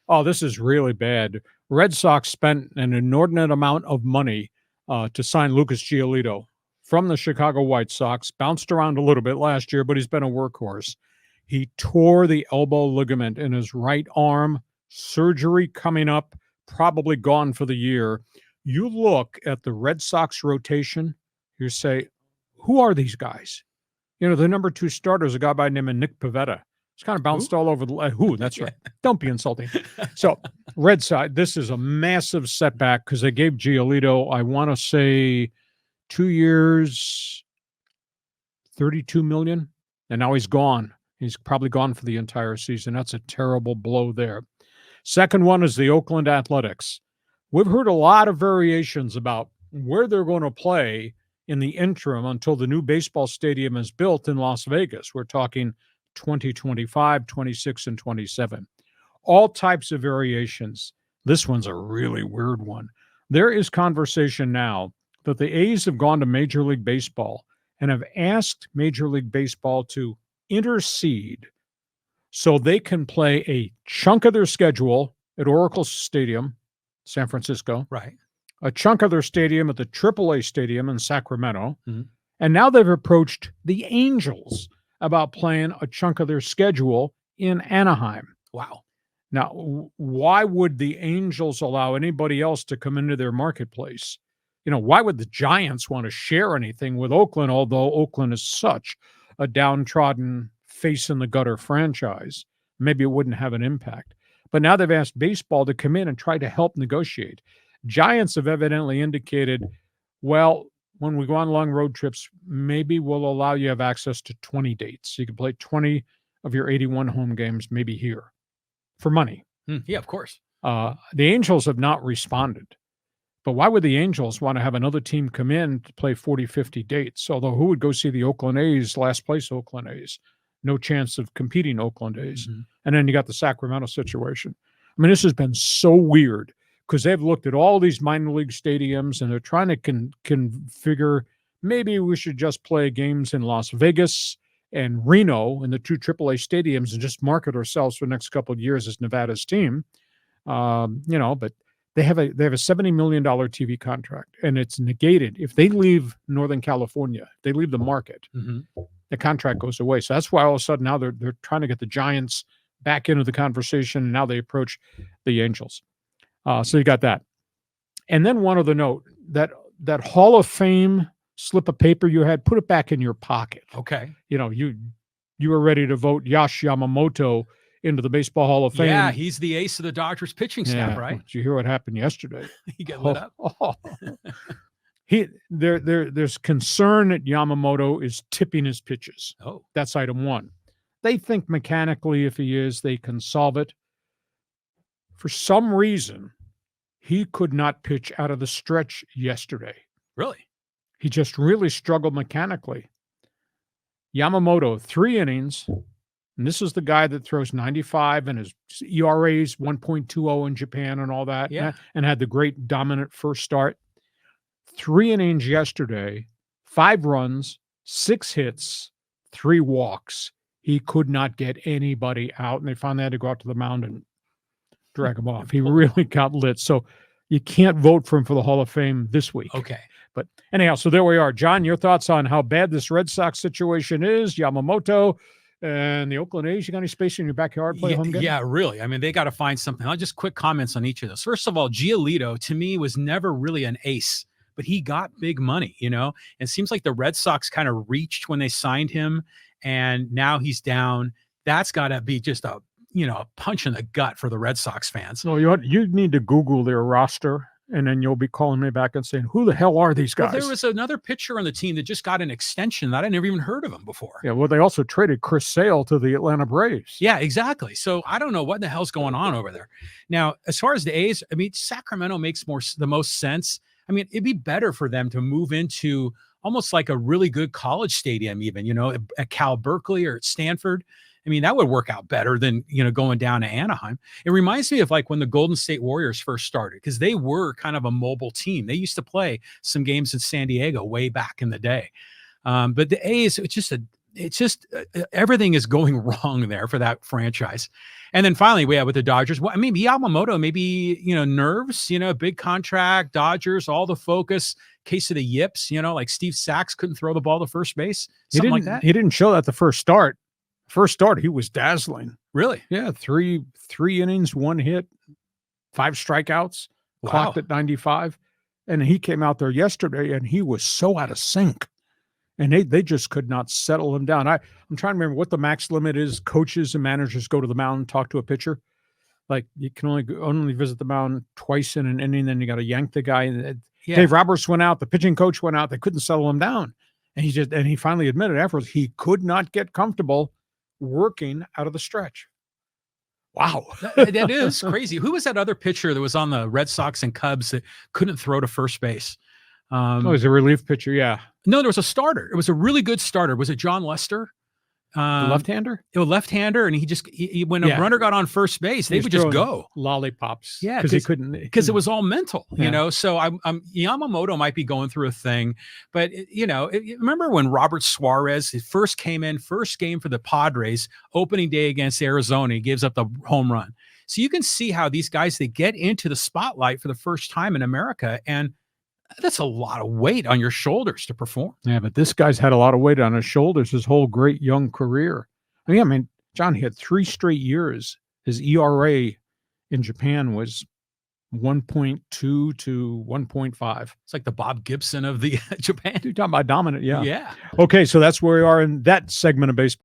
Oh, this is really bad. Red Sox spent an inordinate amount of money to sign Lucas Giolito from the Chicago White Sox. Bounced around a little bit last year, but he's been a workhorse. He tore the elbow ligament in his right arm. Surgery coming up, probably gone for the year. You look at the Red Sox rotation, you say, who are these guys? You know, the number 2 starter is a guy by the name of Nick Pivetta. It's kind of bounced all over the who. That's right. Don't be insulting. So, Red Sox, this is a massive setback because they gave Giolito, I want to say, 2 years, $32 million, and now he's gone. He's probably gone for the entire season. That's a terrible blow there. Second one is the Oakland Athletics. We've heard a lot of variations about where they're going to play in the interim until the new baseball stadium is built in Las Vegas. We're talking 2025, 26, and 27. All types of variations. This one's a really weird one. There is conversation now that the A's have gone to Major League Baseball and have asked Major League Baseball to intercede so they can play a chunk of their schedule at Oracle Stadium, San Francisco. Right. A chunk of their stadium at the AAA Stadium in Sacramento. Mm-hmm. And now they've approached the Angels about playing a chunk of their schedule in Anaheim. Wow. Now, why would the Angels allow anybody else to come into their marketplace? You know, why would the Giants want to share anything with Oakland, although Oakland is such a downtrodden, face-in-the-gutter franchise? Maybe it wouldn't have an impact. But now they've asked baseball to come in and try to help negotiate. Giants have evidently indicated, well, when we go on long road trips, maybe we'll allow you to have access to 20 dates. You can play 20 of your 81 home games, maybe here, for money. Yeah, of course. The Angels have not responded. But why would the Angels want to have another team come in to play 40, 50 dates? Although who would go see the Oakland A's, last place Oakland A's? No chance of competing Oakland A's. Mm-hmm. And then you got the Sacramento situation. I mean, this has been so weird because they've looked at all these minor league stadiums and they're trying to configure, maybe we should just play games in Las Vegas and Reno in the 2 AAA stadiums and just market ourselves for the next couple of years as Nevada's team. But they have a $70 million TV contract, and it's negated if they leave Northern California. They leave the market. Mm-hmm. The contract goes away. So that's why all of a sudden now they're trying to get the Giants back into the conversation, and now they approach the Angels. So you got that. And then one other note, that Hall of Fame slip of paper you had, put it back in your pocket. Okay. You know, you were ready to vote Yamamoto into the Baseball Hall of Fame. Yeah, he's the ace of the Dodgers pitching staff, right? Did you hear what happened yesterday? He got lit up. There's concern that Yamamoto is tipping his pitches. Oh. That's item one. They think mechanically, if he is, they can solve it. For some reason, he could not pitch out of the stretch yesterday. Really? He just really struggled mechanically. Yamamoto, 3 innings. And this is the guy that throws 95 and his ERA's 1.20 in Japan and all that. Yeah. And had the great dominant first start. 3 innings yesterday, 5 runs, 6 hits, 3 walks. He could not get anybody out. And they finally had to go out to the mound and drag him off. He really got lit. So you can't vote for him for the Hall of Fame this week. Okay. But anyhow, so there we are. John, your thoughts on how bad this Red Sox situation is, Yamamoto, and the Oakland A's? You got any space in your backyard? Play home game? Yeah, really. I mean, they got to find something. I'll just quick comments on each of those. First of all, Giolito, to me, was never really an ace, but he got big money, you know? And it seems like the Red Sox kind of reached when they signed him, and now he's down. That's got to be just a punch in the gut for the Red Sox fans. No, you need to Google their roster, and then you'll be calling me back and saying, who the hell are these guys? Well, there was another pitcher on the team that just got an extension that I never even heard of him before. Yeah, well, they also traded Chris Sale to the Atlanta Braves. Yeah, exactly. So I don't know what the hell's going on over there. Now, as far as the A's, I mean, Sacramento makes the most sense. I mean, it'd be better for them to move into almost like a really good college stadium even, at Cal Berkeley or at Stanford. I mean, that would work out better than, going down to Anaheim. It reminds me of like when the Golden State Warriors first started, because they were kind of a mobile team. They used to play some games in San Diego way back in the day. But the A's, it's just it's just everything is going wrong there for that franchise. And then finally, we have with the Dodgers. Well, I mean, Yamamoto, maybe, nerves, big contract, Dodgers, all the focus, case of the yips, like Steve Sachs couldn't throw the ball to first base, something like that. He didn't show that the first start. First start, he was dazzling. Really? Yeah, three innings, 1 hit, 5 strikeouts, clocked at 95. And he came out there yesterday, and he was so out of sync. And they just could not settle him down. I'm trying to remember what the max limit is. Coaches and managers go to the mound and talk to a pitcher. Like, you can only visit the mound twice in an inning, then you got to yank the guy. Yeah. Dave Roberts went out. The pitching coach went out. They couldn't settle him down. And he finally admitted afterwards he could not get comfortable working out of the stretch. Wow. That is crazy. Who was that other pitcher that was on the Red Sox and Cubs that couldn't throw to first base? He's a relief pitcher, yeah. No, there was a starter. It was a really good starter. Was it John Lester? The left-hander? A left-hander, and when a runner got on first base, they would just go lollipops. Yeah, because he couldn't. Because it was all mental, So I'm Yamamoto might be going through a thing, but remember when Robert Suarez first came in, first game for the Padres, opening day against Arizona, he gives up the home run. So you can see how these guys, they get into the spotlight for the first time in America, and that's a lot of weight on your shoulders to perform. Yeah, but this guy's had a lot of weight on his shoulders his whole great young career. I mean, John, he had 3 straight years. His ERA in Japan was 1.2 to 1.5. It's like the Bob Gibson of the Japan. You're talking about dominant, yeah. Yeah. Okay, so that's where we are in that segment of baseball.